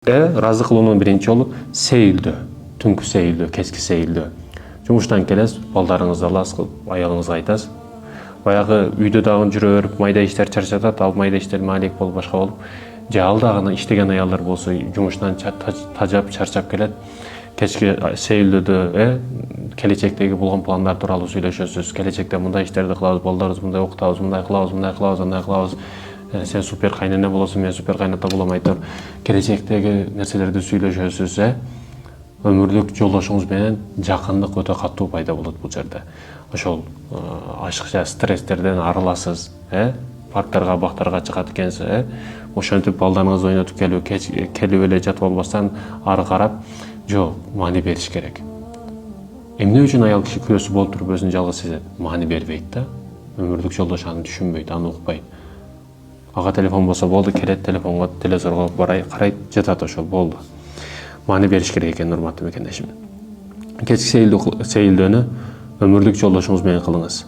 Разы кылуунун биринчи жолу сейилдөө, түнкү сейилдөө, кечки сейилдөө. Жумуштан келесиз, балдарыңызды аласыз, аялыңызга айтасыз. Баягы үйдө дагы жүрө берип, майда иштер чарчатат, ал майда иштер маалек болуп башка болуп, же ал дагы иштеген аялдар болсо жумуштан тажап, чарчап келет. Кечки сейилдөөдө келечектеги болгон пландар тууралуу сүйлөшөсүз. Келечекте мындай иштерди кылабыз, балдарыбыз мындай окутабыз, мындай кылабыз, андай кылабыз. Sen super kaynana болосуң, мен super кайната болом айтып, келечектеги нерселерди сүйлөшөсүз, өмүрлүк жолдошуңуз менен жакындык өтө катуу пайда болот бул жерде. Ошол ашыкча стресстерден арыласыз, парктарга, бактарга чыгат экенсиз, ошентип балдарыңызды ойнотуп келип эле жатып албастан ары карап, жок, маани бериш керек. Эмне үчүн аял киши күрөсү болуп туруп өзүн жалгыз сезет? Маани бербейт да. Өмүрлүк жолдошу аны түшүнбөйт, аны укпайт. Ага телефон болсо болду, келет телефонго, телевизорго карайт, жатат ошол болду. Маани бериш керек экен, урматтуу мекендешим. Кечки сейилдөөнү өмүрлүк жолдошуңуз менен кылыңыз.